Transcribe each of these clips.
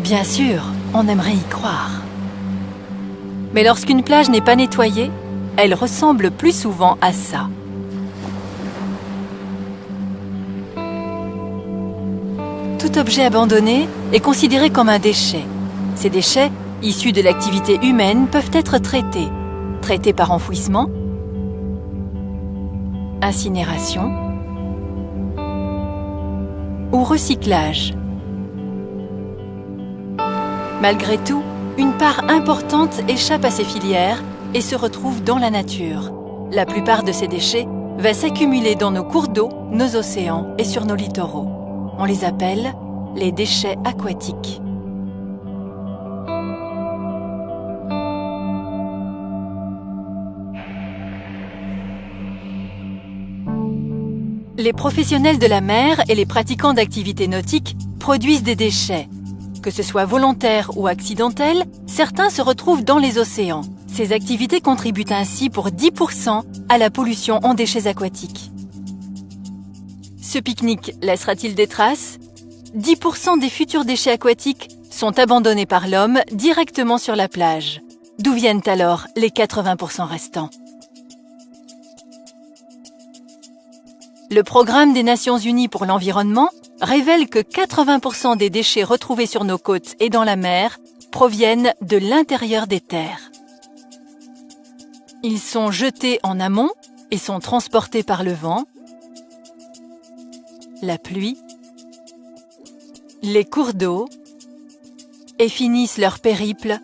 Bien sûr, on aimerait y croire. Mais lorsqu'une plage n'est pas nettoyée, elle ressemble plus souvent à ça. Tout objet abandonné est considéré comme un déchet. Ces déchets, issus de l'activité humaine, peuvent être traités par enfouissement, incinération ou recyclage. Malgré tout, une part importante échappe à ces filières et se retrouve dans la nature. La plupart de ces déchets va s'accumuler dans nos cours d'eau, nos océans et sur nos littoraux. On les appelle les déchets aquatiques. Les professionnels de la mer et les pratiquants d'activités nautiques produisent des déchets. Que ce soit volontaire ou accidentel, certains se retrouvent dans les océans. Ces activités contribuent ainsi pour 10% à la pollution en déchets aquatiques. Ce pique-nique laissera-t-il des traces ? 10% des futurs déchets aquatiques sont abandonnés par l'homme directement sur la plage. D'où viennent alors les 80% restants ? Le Programme des Nations Unies pour l'environnement révèle que 80% des déchets retrouvés sur nos côtes et dans la mer proviennent de l'intérieur des terres. Ils sont jetés en amont et sont transportés par le vent, la pluie, les cours d'eau et finissent leur périple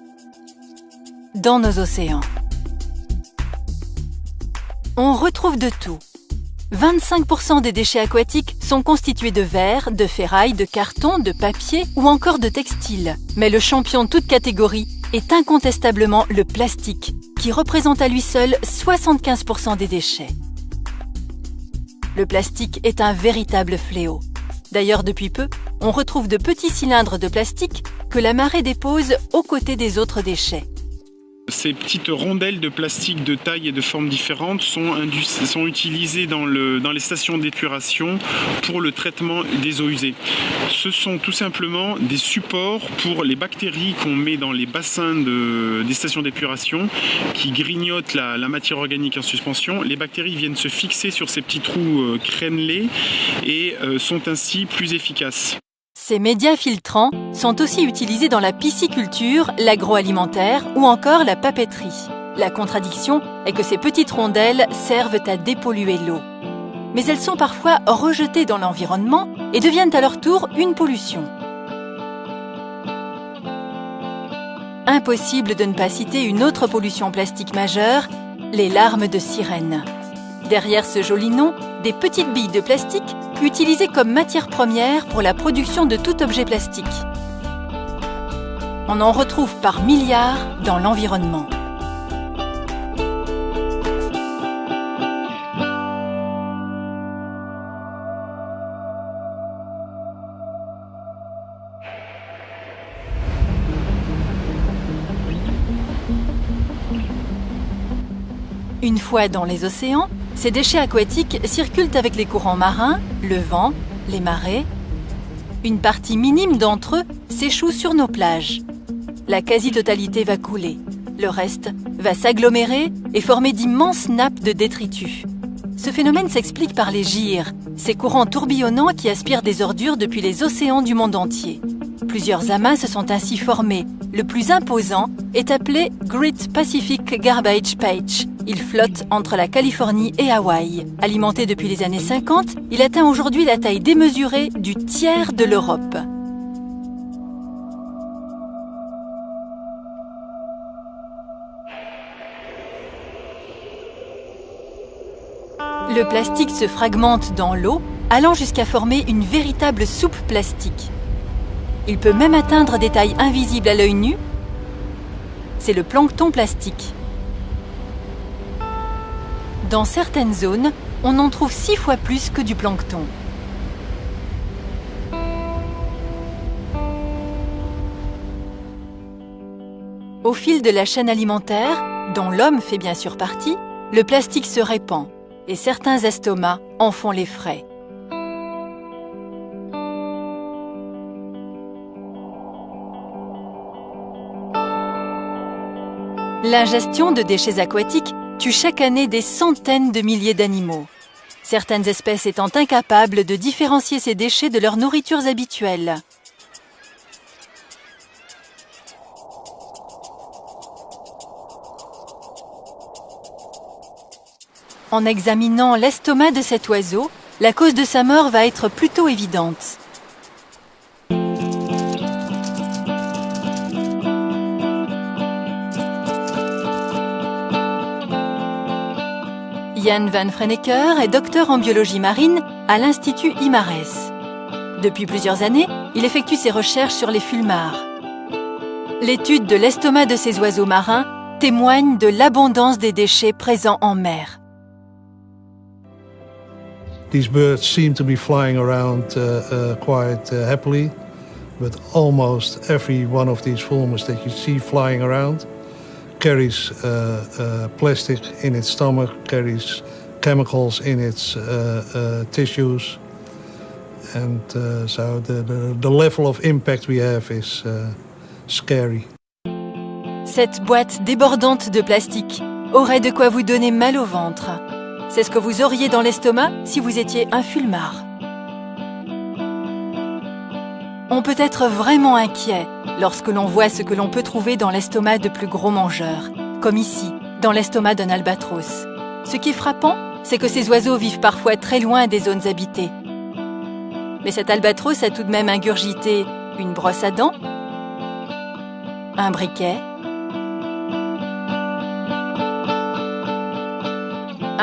dans nos océans. On retrouve de tout. 25% des déchets aquatiques sont constitués de verre, de ferraille, de carton, de papier ou encore de textile. Mais le champion de toute catégorie est incontestablement le plastique, qui représente à lui seul 75% des déchets. Le plastique est un véritable fléau. D'ailleurs, depuis peu, on retrouve de petits cylindres de plastique que la marée dépose aux côtés des autres déchets. Ces petites rondelles de plastique de taille et de formes différentes sont utilisées dans les stations d'épuration pour le traitement des eaux usées. Ce sont tout simplement des supports pour les bactéries qu'on met dans les bassins des stations d'épuration qui grignotent la matière organique en suspension. Les bactéries viennent se fixer sur ces petits trous crénelés et sont ainsi plus efficaces. Ces médias filtrants sont aussi utilisés dans la pisciculture, l'agroalimentaire ou encore la papeterie. La contradiction est que ces petites rondelles servent à dépolluer l'eau. Mais elles sont parfois rejetées dans l'environnement et deviennent à leur tour une pollution. Impossible de ne pas citer une autre pollution plastique majeure, les larmes de sirène. Derrière ce joli nom, des petites billes de plastique utilisées comme matière première pour la production de tout objet plastique. On en retrouve par milliards dans l'environnement. Une fois dans les océans, ces déchets aquatiques circulent avec les courants marins, le vent, les marées. Une partie minime d'entre eux s'échoue sur nos plages. La quasi-totalité va couler. Le reste va s'agglomérer et former d'immenses nappes de détritus. Ce phénomène s'explique par les gyres, ces courants tourbillonnants qui aspirent des ordures depuis les océans du monde entier. Plusieurs amas se sont ainsi formés. Le plus imposant est appelé Great Pacific Garbage Patch. Il flotte entre la Californie et Hawaï. Alimenté depuis les années 50, il atteint aujourd'hui la taille démesurée du tiers de l'Europe. Le plastique se fragmente dans l'eau, allant jusqu'à former une véritable soupe plastique. Il peut même atteindre des tailles invisibles à l'œil nu. C'est le plancton plastique. Dans certaines zones, on en trouve 6 fois plus que du plancton. Au fil de la chaîne alimentaire, dont l'homme fait bien sûr partie, le plastique se répand et certains estomacs en font les frais. L'ingestion de déchets aquatiques tue chaque année des centaines de milliers d'animaux. Certaines espèces étant incapables de différencier ces déchets de leurs nourritures habituelles. En examinant l'estomac de cet oiseau, la cause de sa mort va être plutôt évidente. Jan van Franeker est docteur en biologie marine à l'Institut Imares. Depuis plusieurs années, il effectue ses recherches sur les fulmars. L'étude de l'estomac de ces oiseaux marins témoigne de l'abondance des déchets présents en mer. These birds seem to be flying around quite happily, but almost every one of these fulmars that you see flying around carries plastic in its stomach, carries chemicals in its tissues, and so the level of impact we have is scary. Cette boîte débordante de plastique aurait de quoi vous donner mal au ventre. C'est ce que vous auriez dans l'estomac si vous étiez un fulmar. On peut être vraiment inquiet lorsque l'on voit ce que l'on peut trouver dans l'estomac de plus gros mangeurs, comme ici, dans l'estomac d'un albatros. Ce qui est frappant, c'est que ces oiseaux vivent parfois très loin des zones habitées. Mais cet albatros a tout de même ingurgité une brosse à dents, un briquet,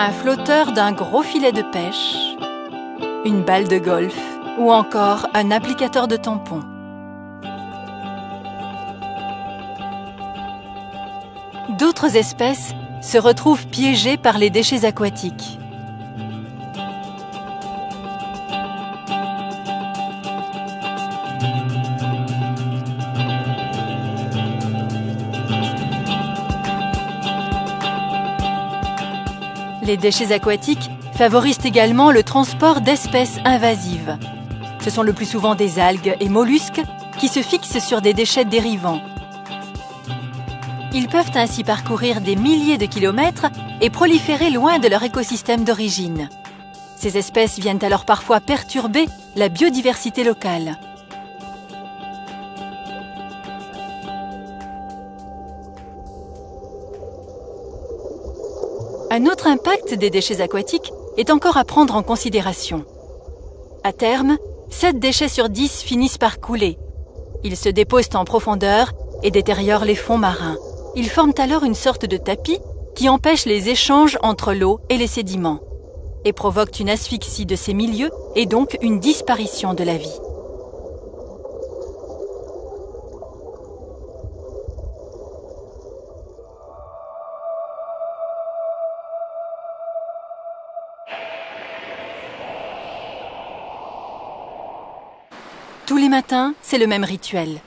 un flotteur d'un gros filet de pêche, une balle de golf ou encore un applicateur de tampons. D'autres espèces se retrouvent piégées par les déchets aquatiques. Les déchets aquatiques favorisent également le transport d'espèces invasives. Ce sont le plus souvent des algues et mollusques qui se fixent sur des déchets dérivants. Ils peuvent ainsi parcourir des milliers de kilomètres et proliférer loin de leur écosystème d'origine. Ces espèces viennent alors parfois perturber la biodiversité locale. Un autre impact des déchets aquatiques est encore à prendre en considération. À terme, 7 déchets sur 10 finissent par couler. Ils se déposent en profondeur et détériorent les fonds marins. Ils forment alors une sorte de tapis qui empêche les échanges entre l'eau et les sédiments et provoquent une asphyxie de ces milieux et donc une disparition de la vie. Tous les matins, c'est le même rituel.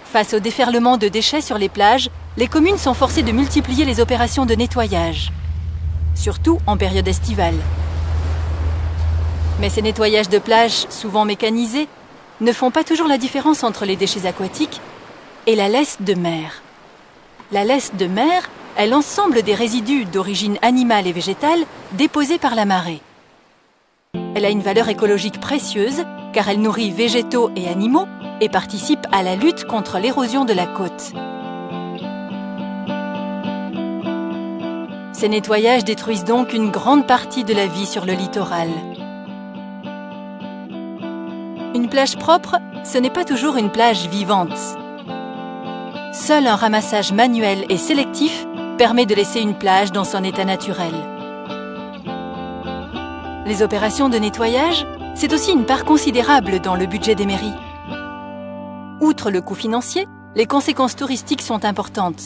Face au déferlement de déchets sur les plages, les communes sont forcées de multiplier les opérations de nettoyage, surtout en période estivale. Mais ces nettoyages de plages, souvent mécanisés, ne font pas toujours la différence entre les déchets aquatiques et la laisse de mer. La laisse de mer est l'ensemble des résidus d'origine animale et végétale déposés par la marée. Elle a une valeur écologique précieuse car elle nourrit végétaux et animaux et participe à la lutte contre l'érosion de la côte. Ces nettoyages détruisent donc une grande partie de la vie sur le littoral. Une plage propre, ce n'est pas toujours une plage vivante. Seul un ramassage manuel et sélectif permet de laisser une plage dans son état naturel. Les opérations de nettoyage, c'est aussi une part considérable dans le budget des mairies. Outre le coût financier, les conséquences touristiques sont importantes.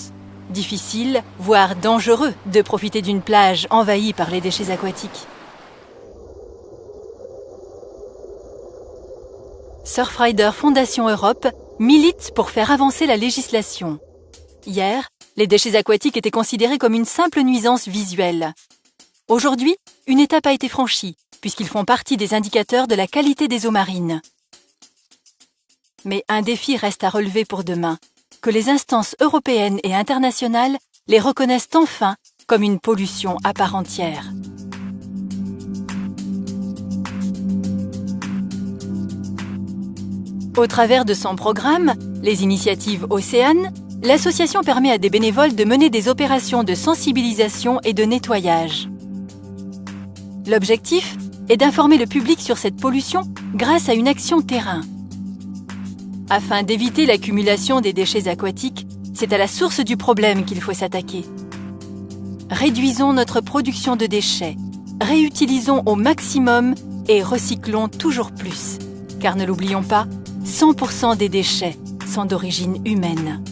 Difficile, voire dangereux, de profiter d'une plage envahie par les déchets aquatiques. Surfrider Fondation Europe milite pour faire avancer la législation. Hier, les déchets aquatiques étaient considérés comme une simple nuisance visuelle. Aujourd'hui, une étape a été franchie, puisqu'ils font partie des indicateurs de la qualité des eaux marines. Mais un défi reste à relever pour demain, que les instances européennes et internationales les reconnaissent enfin comme une pollution à part entière. Au travers de son programme, les initiatives Océane, l'association permet à des bénévoles de mener des opérations de sensibilisation et de nettoyage. L'objectif est d'informer le public sur cette pollution grâce à une action terrain. Afin d'éviter l'accumulation des déchets aquatiques, c'est à la source du problème qu'il faut s'attaquer. Réduisons notre production de déchets, réutilisons au maximum et recyclons toujours plus. Car ne l'oublions pas, 100% des déchets sont d'origine humaine.